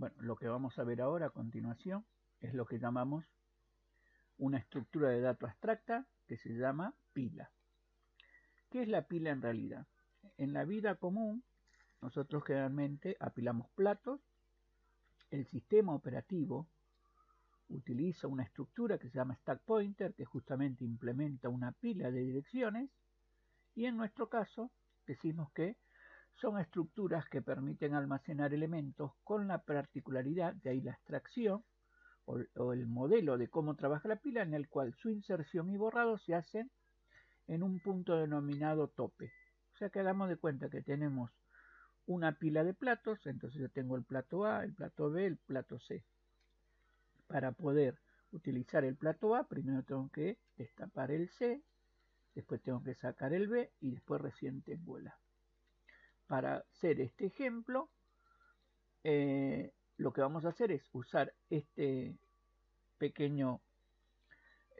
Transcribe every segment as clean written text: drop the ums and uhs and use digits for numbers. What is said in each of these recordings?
Bueno, lo que vamos a ver ahora a continuación es lo que llamamos una estructura de datos abstracta que se llama pila. ¿Qué es la pila en realidad? En la vida común, nosotros generalmente apilamos platos. El sistema operativo utiliza una estructura que se llama stack pointer, que justamente implementa una pila de direcciones, y en nuestro caso decimos que son estructuras que permiten almacenar elementos con la particularidad, de ahí la abstracción o el modelo de cómo trabaja la pila, en el cual su inserción y borrado se hacen en un punto denominado tope. O sea que hagamos de cuenta que tenemos una pila de platos, entonces yo tengo el plato A, el plato B, el plato C. Para poder utilizar el plato A, primero tengo que destapar el C, después tengo que sacar el B y después recién tengo el A. Para hacer este ejemplo, lo que vamos a hacer es usar este pequeño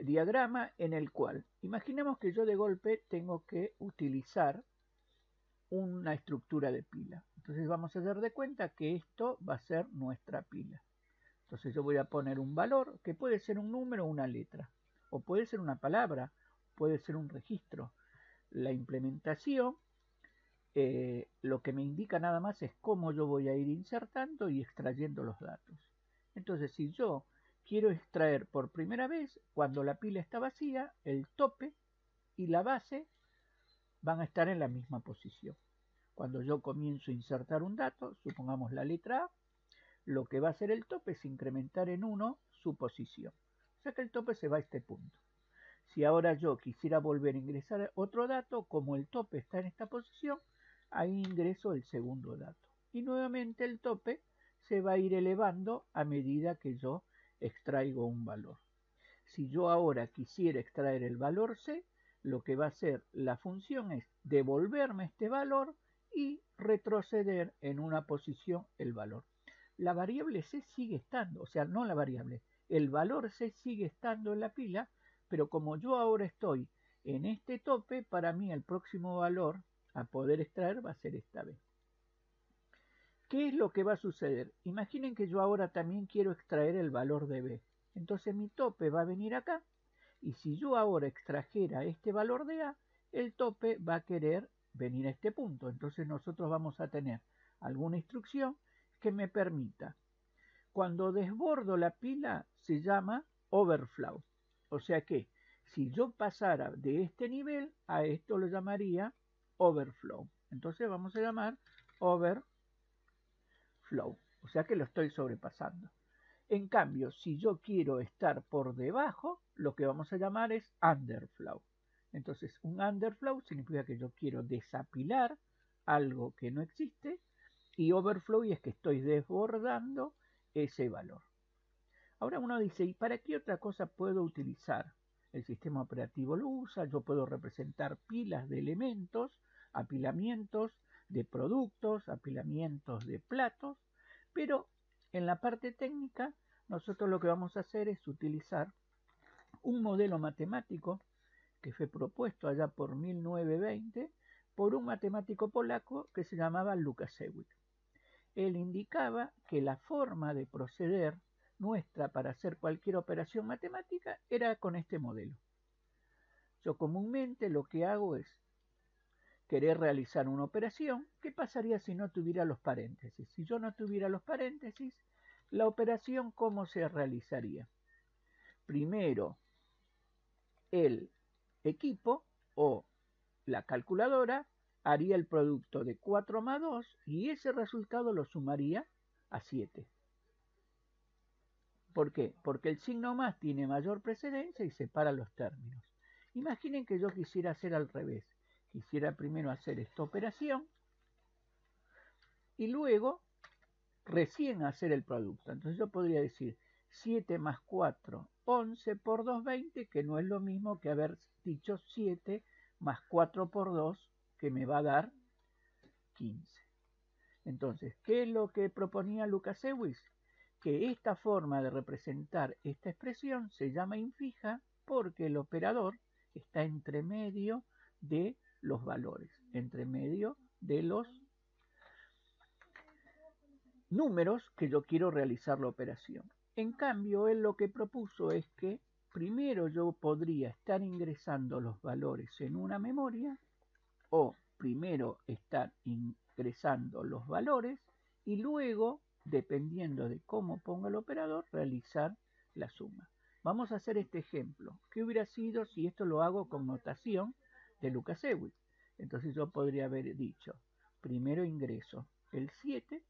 diagrama en el cual, imaginemos que yo de golpe tengo que utilizar una estructura de pila. Entonces vamos a hacer de cuenta que esto va a ser nuestra pila. Entonces yo voy a poner un valor que puede ser un número o una letra, o puede ser una palabra, puede ser un registro. La implementación lo que me indica nada más es cómo yo voy a ir insertando y extrayendo los datos. Entonces, si yo quiero extraer por primera vez, cuando la pila está vacía, el tope y la base van a estar en la misma posición. Cuando yo comienzo a insertar un dato, supongamos la letra A, lo que va a hacer el tope es incrementar en 1 su posición. O sea que el tope se va a este punto. Si ahora yo quisiera volver a ingresar otro dato, como el tope está en esta posición, ahí ingreso el segundo dato. Y nuevamente el tope se va a ir elevando a medida que yo extraigo un valor. Si yo ahora quisiera extraer el valor C, lo que va a hacer la función es devolverme este valor y retroceder en una posición el valor. La variable C sigue estando, o sea, no la variable, el valor C sigue estando en la pila, pero como yo ahora estoy en este tope, para mí el próximo valor a poder extraer va a ser esta B. ¿Qué es lo que va a suceder? Imaginen que yo ahora también quiero extraer el valor de B. Entonces mi tope va a venir acá, y si yo ahora extrajera este valor de A, el tope va a querer venir a este punto. Entonces nosotros vamos a tener alguna instrucción que me permita. Cuando desbordo la pila se llama overflow. O sea que si yo pasara de este nivel a esto lo llamaría overflow. Entonces vamos a llamar overflow. O sea que lo estoy sobrepasando. En cambio, si yo quiero estar por debajo, lo que vamos a llamar es underflow. Entonces, un underflow significa que yo quiero desapilar algo que no existe, y overflow es que estoy desbordando ese valor. Ahora uno dice, ¿y para qué otra cosa puedo utilizar? El sistema operativo lo usa, yo puedo representar pilas de elementos, apilamientos de productos, apilamientos de platos, pero en la parte técnica nosotros lo que vamos a hacer es utilizar un modelo matemático que fue propuesto allá por 1920 por un matemático polaco que se llamaba Lukasiewicz. Él indicaba que la forma de proceder nuestra para hacer cualquier operación matemática era con este modelo. Yo comúnmente lo que hago es querer realizar una operación. ¿Qué pasaría si no tuviera los paréntesis? Si yo no tuviera los paréntesis, la operación, ¿cómo se realizaría? Primero, el equipo o la calculadora haría el producto de 4 más 2 y ese resultado lo sumaría a 7. ¿Por qué? Porque el signo más tiene mayor precedencia y separa los términos. Imaginen que yo quisiera hacer al revés. Quisiera primero hacer esta operación y luego recién hacer el producto. Entonces yo podría decir 7 más 4, 11 por 2, 20, que no es lo mismo que haber dicho 7 más 4 por 2, que me va a dar 15. Entonces, ¿qué es lo que proponía Lukasiewicz? Que esta forma de representar esta expresión se llama infija porque el operador está entre medio de los valores, entre medio de los números que yo quiero realizar la operación. En cambio, él lo que propuso es que primero yo podría estar ingresando los valores en una memoria, o primero estar ingresando los valores y luego, dependiendo de cómo ponga el operador, realizar la suma. Vamos a hacer este ejemplo. ¿Qué hubiera sido si esto lo hago con notación de Lukasiewicz? Entonces yo podría haber dicho, primero ingreso el 7,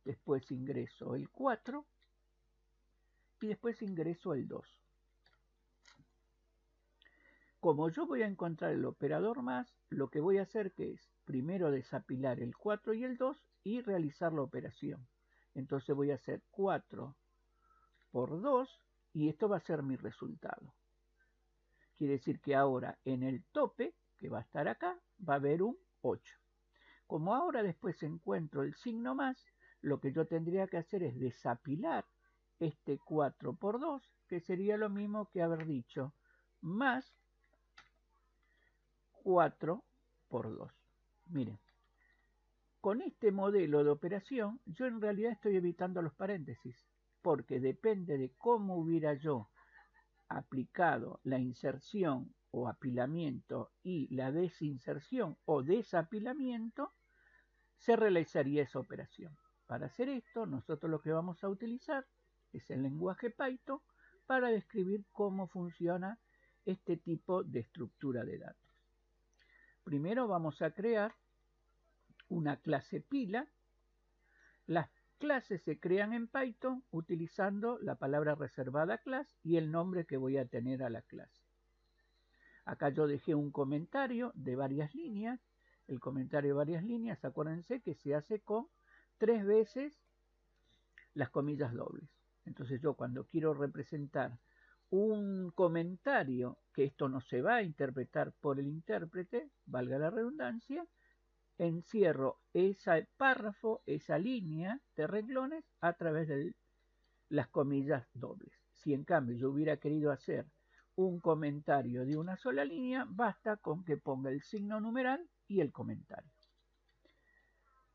después ingreso el 4 y después ingreso el 2. Como yo voy a encontrar el operador más, lo que voy a hacer que es primero desapilar el 4 y el 2 y realizar la operación. Entonces voy a hacer 4 por 2 y esto va a ser mi resultado. Quiere decir que ahora en el tope, que va a estar acá, va a haber un 8. Como ahora después encuentro el signo más, lo que yo tendría que hacer es desapilar este 4 por 2, que sería lo mismo que haber dicho más 4 por 2. Miren, con este modelo de operación yo en realidad estoy evitando los paréntesis, porque depende de cómo hubiera yo aplicado la inserción o apilamiento y la desinserción o desapilamiento, se realizaría esa operación. Para hacer esto, nosotros lo que vamos a utilizar es el lenguaje Python para describir cómo funciona este tipo de estructura de datos. Primero vamos a crear una clase pila. Las clases se crean en Python utilizando la palabra reservada class y el nombre que voy a tener a la clase. Acá yo dejé un comentario de varias líneas. El comentario de varias líneas, acuérdense que se hace con 3 veces las comillas dobles. Entonces yo cuando quiero representar un comentario, que esto no se va a interpretar por el intérprete, valga la redundancia, encierro ese párrafo, esa línea de renglones a través de las comillas dobles. Si en cambio yo hubiera querido hacer un comentario de una sola línea, basta con que ponga el signo numeral y el comentario.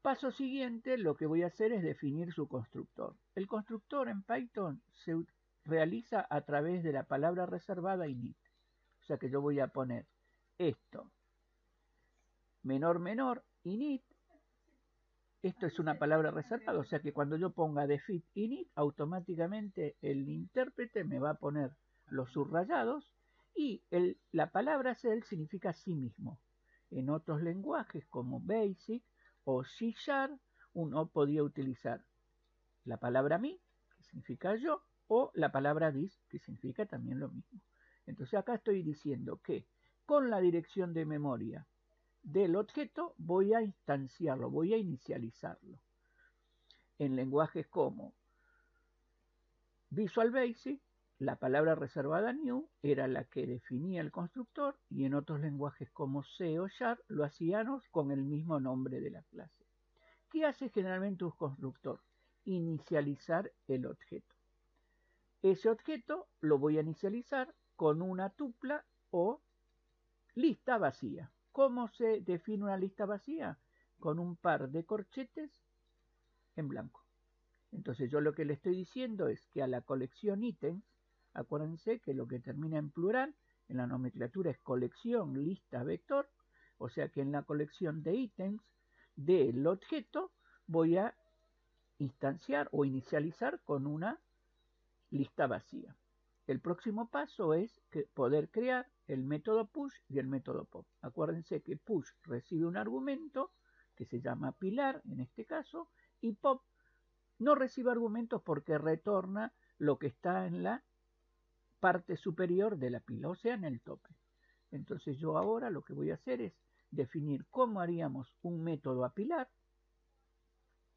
Paso siguiente, lo que voy a hacer es definir su constructor. El constructor en Python se realiza a través de la palabra reservada init. O sea que yo voy a poner esto, menor menor, init. Esto es una palabra reservada, o sea que cuando yo ponga define init, automáticamente el intérprete me va a poner los subrayados y la palabra cell significa sí mismo. En otros lenguajes como BASIC o C# uno podía utilizar la palabra me, que significa yo, o la palabra this, que significa también lo mismo. Entonces acá estoy diciendo que con la dirección de memoria del objeto voy a instanciarlo, voy a inicializarlo. En lenguajes como Visual Basic, la palabra reservada new era la que definía el constructor y en otros lenguajes como C o Sharp lo hacíamos con el mismo nombre de la clase. ¿Qué hace generalmente un constructor? Inicializar el objeto. Ese objeto lo voy a inicializar con una tupla o lista vacía. ¿Cómo se define una lista vacía? Con un par de corchetes en blanco. Entonces yo lo que le estoy diciendo es que a la colección ítems, acuérdense que lo que termina en plural en la nomenclatura es colección, lista, vector, o sea que en la colección de ítems del objeto voy a instanciar o inicializar con una lista vacía. El próximo paso es poder crear el método push y el método pop. Acuérdense que push recibe un argumento que se llama pilar en este caso y pop no recibe argumentos porque retorna lo que está en la parte superior de la pila, o sea en el tope. Entonces yo ahora lo que voy a hacer es definir cómo haríamos un método apilar.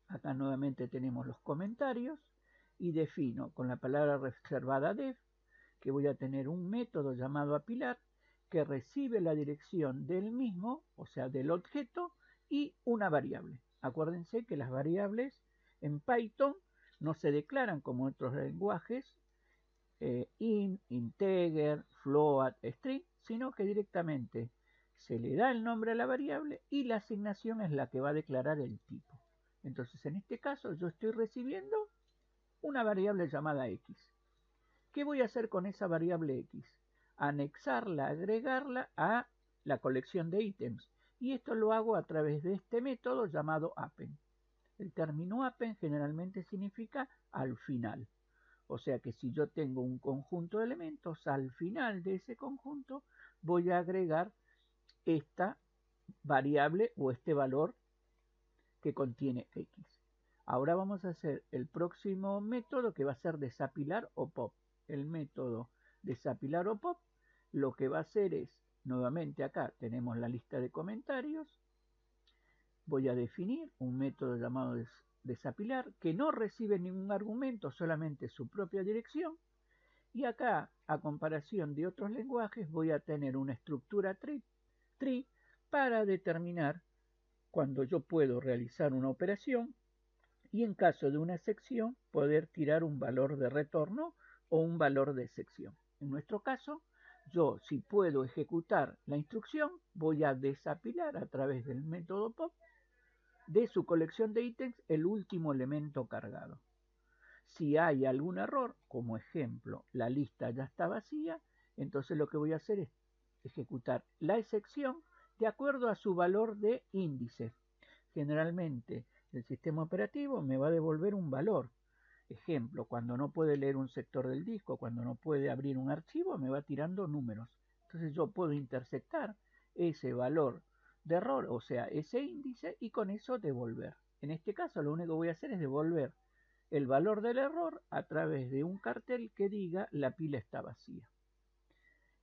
Acá nuevamente tenemos los comentarios y defino con la palabra reservada def que voy a tener un método llamado apilar que recibe la dirección del mismo, o sea, del objeto, y una variable. Acuérdense que las variables en Python no se declaran como en otros lenguajes, int, integer, float, string, sino que directamente se le da el nombre a la variable y la asignación es la que va a declarar el tipo. Entonces, en este caso, yo estoy recibiendo una variable llamada x. ¿Qué voy a hacer con esa variable x? Anexarla, agregarla a la colección de ítems. Y esto lo hago a través de este método llamado append. El término append generalmente significa al final. O sea que si yo tengo un conjunto de elementos, al final de ese conjunto voy a agregar esta variable o este valor que contiene x. Ahora vamos a hacer el próximo método que va a ser desapilar o pop. El método desapilar o pop lo que va a hacer es, nuevamente acá tenemos la lista de comentarios, voy a definir un método llamado desapilar que no recibe ningún argumento, solamente su propia dirección. Y acá, a comparación de otros lenguajes, voy a tener una estructura tree para determinar cuando yo puedo realizar una operación y en caso de una excepción poder tirar un valor de retorno o un valor de excepción. En nuestro caso, yo si puedo ejecutar la instrucción, voy a desapilar a través del método pop de su colección de ítems el último elemento cargado. Si hay algún error, como ejemplo, la lista ya está vacía, entonces lo que voy a hacer es ejecutar la excepción de acuerdo a su valor de índice. Generalmente el sistema operativo me va a devolver un valor. Ejemplo, cuando no puede leer un sector del disco, cuando no puede abrir un archivo, me va tirando números. Entonces yo puedo interceptar ese valor de error, o sea, ese índice, y con eso devolver. En este caso lo único que voy a hacer es devolver el valor del error a través de un cartel que diga la pila está vacía.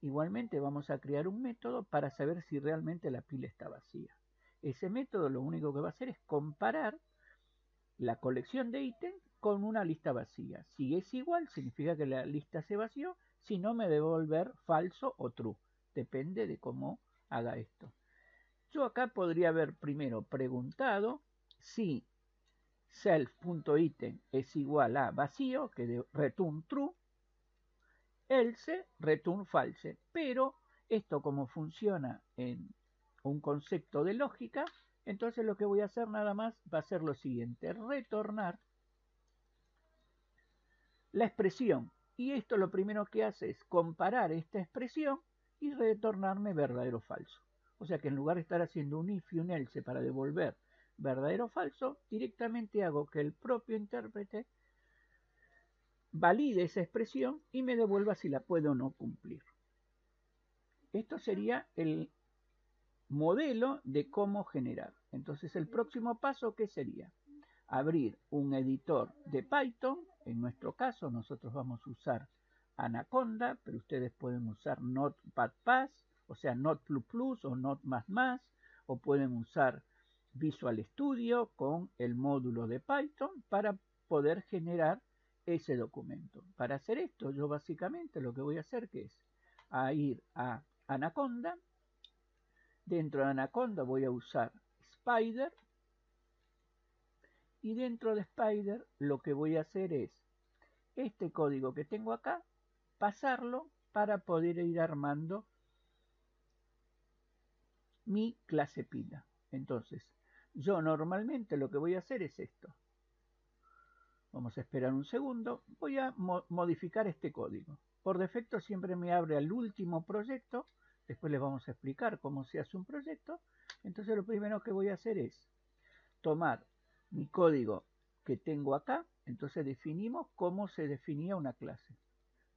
Igualmente vamos a crear un método para saber si realmente la pila está vacía. Ese método lo único que va a hacer es comparar la colección de ítems con una lista vacía. Si es igual, significa que la lista se vació, si no me devolver falso o true. Depende de cómo haga esto. Yo acá podría haber primero preguntado si self.item es igual a vacío, que de return true, else return false. Pero esto como funciona en un concepto de lógica, entonces lo que voy a hacer nada más va a ser lo siguiente, retornar la expresión. Y esto lo primero que hace es comparar esta expresión y retornarme verdadero o falso. O sea que en lugar de estar haciendo un if y un else para devolver verdadero o falso, directamente hago que el propio intérprete valide esa expresión y me devuelva si la puedo o no cumplir. Esto sería el modelo de cómo generar. Entonces el próximo paso, ¿qué sería? Abrir un editor de Python. En nuestro caso nosotros vamos a usar Anaconda, pero ustedes pueden usar Notepad++, o sea, Not++ o Not++, o pueden usar Visual Studio con el módulo de Python para poder generar ese documento. Para hacer esto, yo básicamente lo que voy a hacer que es a ir a Anaconda. Dentro de Anaconda voy a usar Spider. Y dentro de Spider lo que voy a hacer es este código que tengo acá, pasarlo para poder ir armando mi clase pila. Entonces, yo normalmente lo que voy a hacer es esto. Vamos a esperar un segundo. Voy a modificar este código. Por defecto siempre me abre al último proyecto. Después les vamos a explicar cómo se hace un proyecto. Entonces lo primero que voy a hacer es tomar mi código que tengo acá. Entonces definimos cómo se definía una clase.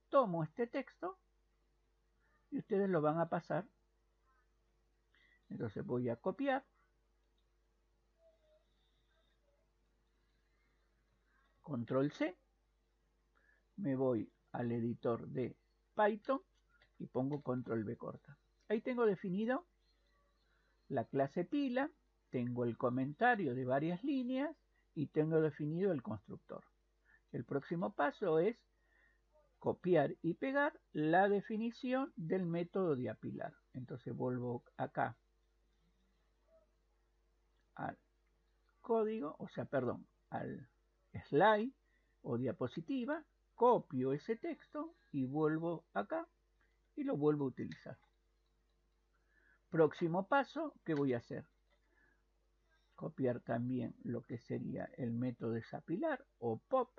Tomo este texto y ustedes lo van a pasar. Entonces voy a copiar. Control C. Me voy al editor de Python y pongo control V corta. Ahí tengo definido la clase pila, tengo el comentario de varias líneas y tengo definido el constructor. El próximo paso es copiar y pegar la definición del método de apilar. Entonces vuelvo acá al código, o sea, perdón, al slide o diapositiva, copio ese texto y vuelvo acá y lo vuelvo a utilizar. Próximo paso, ¿qué voy a hacer? copiar también lo que sería el método desapilar o pop.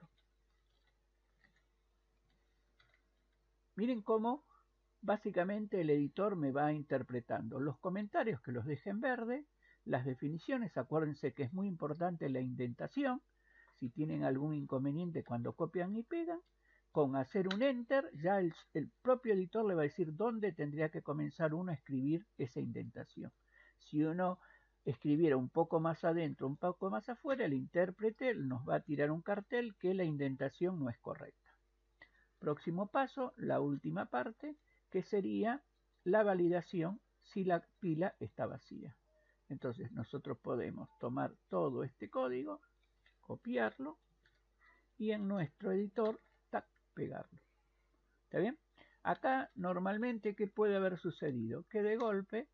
Miren cómo básicamente el editor me va interpretando los comentarios, que los deje en verde, las definiciones. Acuérdense que es muy importante la indentación. Si tienen algún inconveniente cuando copian y pegan, con hacer un enter ya el propio editor le va a decir dónde tendría que comenzar uno a escribir esa indentación. Si uno escribiera un poco más adentro, un poco más afuera, el intérprete nos va a tirar un cartel que la indentación no es correcta. Próximo paso, la última parte, que sería la validación si la pila está vacía. Entonces nosotros podemos tomar todo este código, copiarlo y en nuestro editor, tac, pegarlo. ¿Está bien? Acá normalmente, ¿qué puede haber sucedido? Que de golpe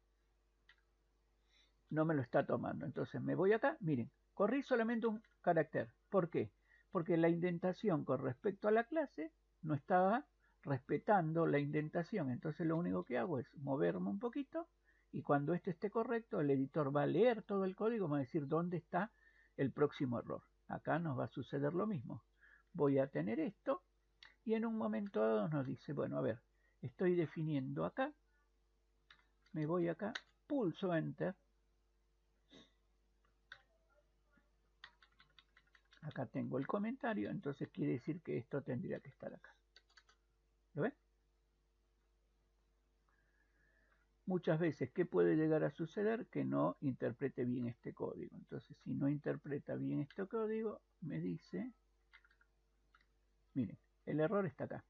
no me lo está tomando. Entonces me voy acá, miren, corrí solamente un carácter. ¿Por qué? Porque la indentación con respecto a la clase no estaba respetando la indentación. Entonces lo único que hago es moverme un poquito y cuando este esté correcto, el editor va a leer todo el código, va a decir dónde está el próximo error. Acá nos va a suceder lo mismo. Voy a tener esto y en un momento dado nos dice, bueno, a ver, estoy definiendo acá, me voy acá, pulso Enter. Acá tengo el comentario, entonces quiere decir que esto tendría que estar acá. ¿Lo ven? Muchas veces, ¿qué puede llegar a suceder? Que no interprete bien este código. Entonces, si no interpreta bien este código, me dice, miren, el error está acá.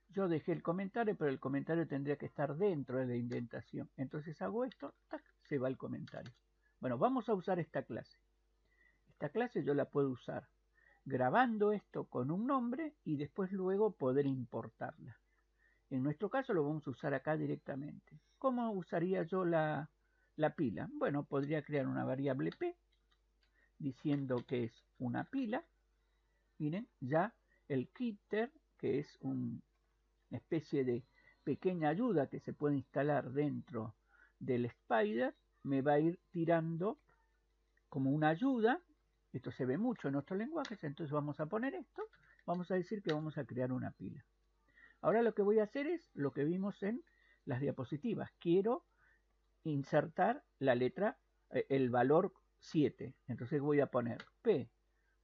Yo dejé el comentario, pero el comentario tendría que estar dentro de la indentación. Entonces hago esto, ¡tac!, se va el comentario. Bueno, vamos a usar esta clase. Esta clase yo la puedo usar grabando esto con un nombre y después luego poder importarla. En nuestro caso lo vamos a usar acá directamente. ¿Cómo usaría yo la pila? Bueno, podría crear una variable p diciendo que es una pila. Miren, ya el Kitter, que es una especie de pequeña ayuda que se puede instalar dentro del Spider, me va a ir tirando como una ayuda. Esto se ve mucho en otros lenguajes, entonces vamos a poner esto. Vamos a decir que vamos a crear una pila. Ahora lo que voy a hacer es lo que vimos en las diapositivas. Quiero insertar la letra, el valor 7. Entonces voy a poner p.apilar,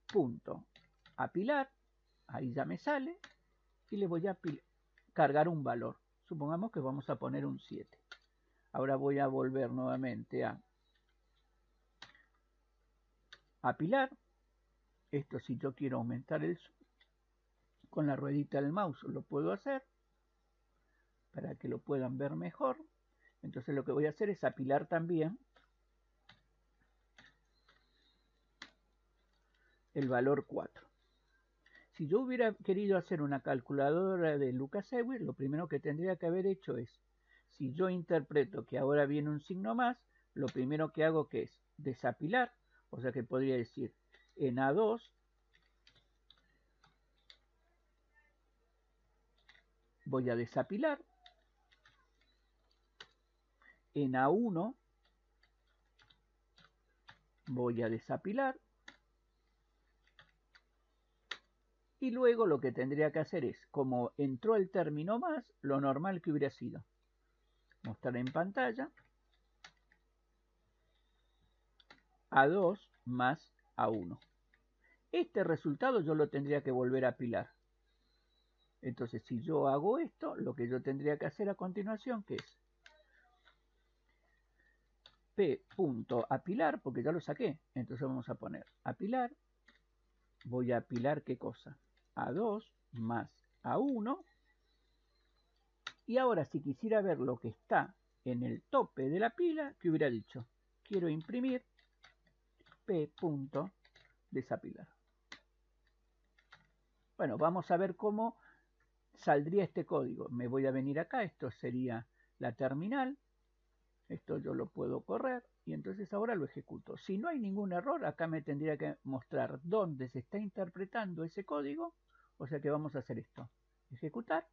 ahí ya me sale, y le voy a cargar un valor. Supongamos que vamos a poner un 7. Ahora voy a volver nuevamente a apilar. Esto si yo quiero aumentar el zoom, con la ruedita del mouse lo puedo hacer para que lo puedan ver mejor. Entonces lo que voy a hacer es apilar también el valor 4. Si yo hubiera querido hacer una calculadora de Lucas Hewitt, lo primero que tendría que haber hecho es, si yo interpreto que ahora viene un signo más, lo primero que hago que es desapilar, o sea que podría decir en A2 voy a desapilar, en A1 voy a desapilar, y luego lo que tendría que hacer es, como entró el término más, lo normal que hubiera sido mostrar en pantalla A2 más A1. Este resultado yo lo tendría que volver a apilar. Entonces, si yo hago esto, lo que yo tendría que hacer a continuación, que es p.apilar, porque ya lo saqué. Entonces vamos a poner apilar. Voy a apilar, ¿qué cosa? A2 más A1. Y ahora, si quisiera ver lo que está en el tope de la pila, ¿qué hubiera dicho? Quiero imprimir p.desapilar. Bueno, vamos a ver cómo saldría este código. Me voy a venir acá, esto sería la terminal. Esto yo lo puedo correr y entonces ahora lo ejecuto. Si no hay ningún error, acá me tendría que mostrar dónde se está interpretando ese código. O sea que vamos a hacer esto. Ejecutar.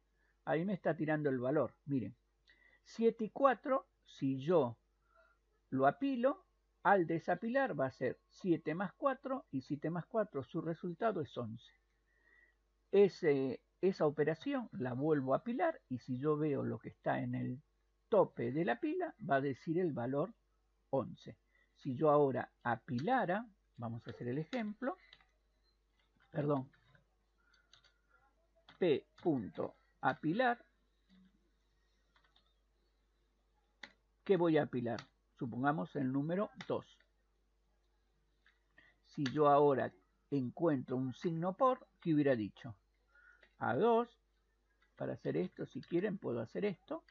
Ahí me está tirando el valor. Miren, 7 y 4, si yo lo apilo, al desapilar va a ser 7 más 4 y 7 más 4 su resultado es 11. Esa operación la vuelvo a apilar y si yo veo lo que está en el tope de la pila va a decir el valor 11. Si yo ahora apilara, vamos a hacer el ejemplo, perdón, P.apilar, ¿qué voy a apilar? Supongamos el número 2. Si yo ahora encuentro un signo por, ¿qué hubiera dicho? A2, para hacer esto, si quieren, puedo hacer esto.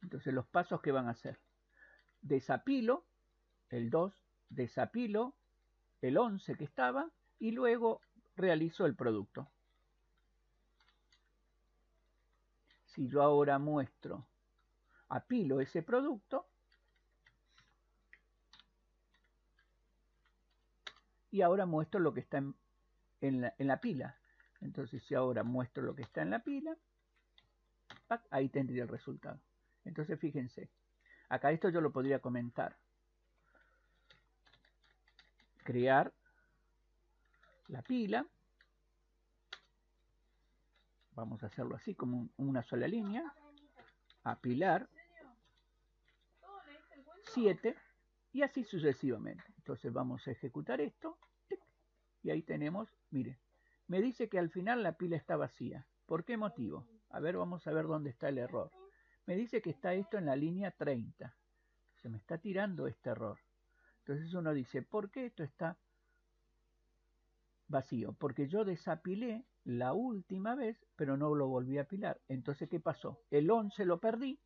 Entonces los pasos que van a hacer. Desapilo el 2, desapilo el 11 que estaba y luego realizo el producto. Si yo ahora muestro, apilo ese producto y ahora muestro lo que está en la pila. Entonces si ahora muestro lo que está en la pila, ahí tendría el resultado. Entonces fíjense, acá esto yo lo podría comentar. Crear la pila. Vamos a hacerlo así como una sola línea. Apilar 7 y así sucesivamente. Entonces vamos a ejecutar esto y ahí tenemos, mire, me dice que al final la pila está vacía. ¿Por qué motivo? A ver, vamos a ver dónde está el error. Me dice que está esto en la línea 30. Se me está tirando este error. Entonces uno dice, ¿por qué esto está vacío? Porque yo desapilé la última vez, pero no lo volví a apilar. Entonces, ¿qué pasó? El 11 lo perdí,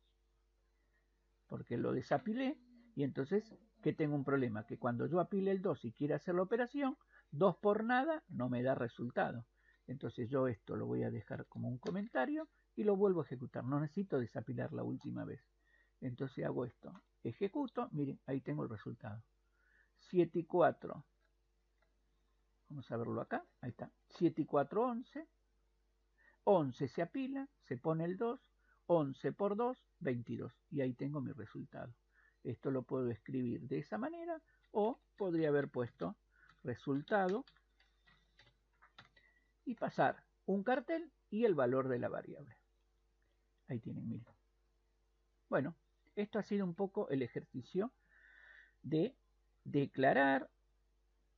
porque lo desapilé, y entonces, ¿qué tengo un problema? Que cuando yo apile el 2 y quiera hacer la operación, 2 por nada no me da resultado. Entonces yo esto lo voy a dejar como un comentario y lo vuelvo a ejecutar. No necesito desapilar la última vez. Entonces hago esto. Ejecuto, miren, ahí tengo el resultado. 7 y 4. Vamos a verlo acá. Ahí está. 7 y 4, 11. 11 se apila, se pone el 2. 11 por 2, 22. Y ahí tengo mi resultado. Esto lo puedo escribir de esa manera o podría haber puesto resultado y pasar un cartel y el valor de la variable. Ahí tienen, miren. Bueno, esto ha sido un poco el ejercicio de declarar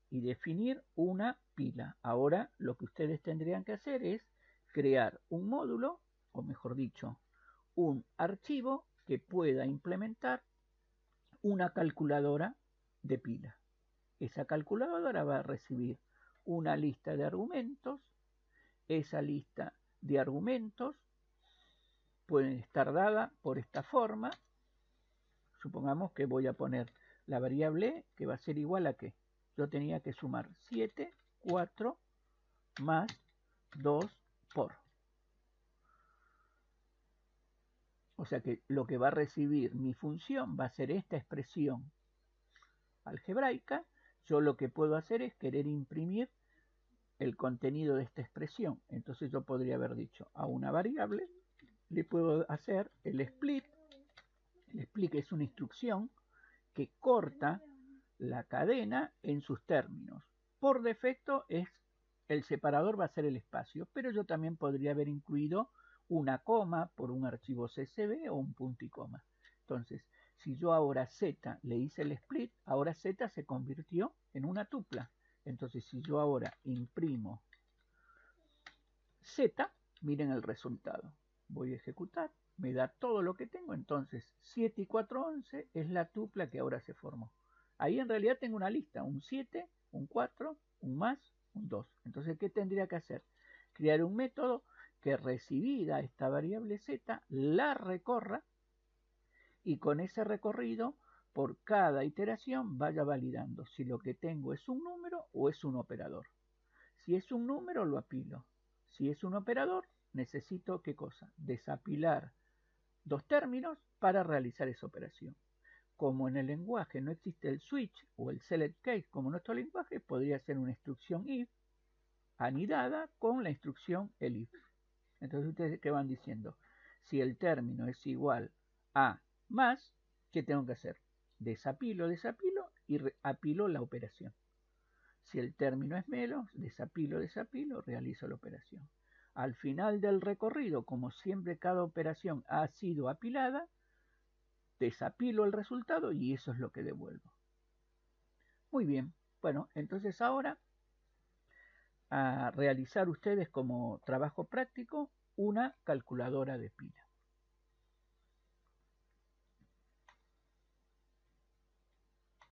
y definir una pila. Ahora lo que ustedes tendrían que hacer es crear un módulo, o mejor dicho, un archivo que pueda implementar una calculadora de pila. Esa calculadora va a recibir una lista de argumentos. Esa lista de argumentos pueden estar dada por esta forma. Supongamos que voy a poner la variable que va a ser igual a que yo tenía que sumar 7, 4 más 2 por. O sea que lo que va a recibir mi función va a ser esta expresión algebraica. Yo lo que puedo hacer es querer imprimir el contenido de esta expresión. Entonces yo podría haber dicho a una variable le puedo hacer el split. El split es una instrucción que corta la cadena en sus términos. Por defecto el separador va a ser el espacio, pero yo también podría haber incluido una coma por un archivo CSV o un punto y coma. Entonces, si yo ahora Z le hice el split, ahora Z se convirtió en una tupla. Entonces, si yo ahora imprimo Z, miren el resultado. Voy a ejecutar, me da todo lo que tengo. Entonces, 7 y 4, 11 es la tupla que ahora se formó. Ahí en realidad tengo una lista, un 7, un 4, un más, un 2. Entonces, ¿qué tendría que hacer? Crear un método que recibida esta variable Z, la recorra y con ese recorrido, por cada iteración, vaya validando si lo que tengo es un número o es un operador. Si es un número, lo apilo. Si es un operador, necesito, ¿qué cosa? Desapilar dos términos para realizar esa operación. Como en el lenguaje no existe el switch o el select case como en nuestro lenguaje, podría ser una instrucción if anidada con la instrucción elif. Entonces ustedes, ¿qué van diciendo? Si el término es igual más, ¿qué tengo que hacer? Desapilo y apilo la operación. Si el término es menos, desapilo, realizo la operación. Al final del recorrido, como siempre cada operación ha sido apilada, desapilo el resultado y eso es lo que devuelvo. Muy bien, bueno, entonces ahora a realizar ustedes como trabajo práctico una calculadora de pila.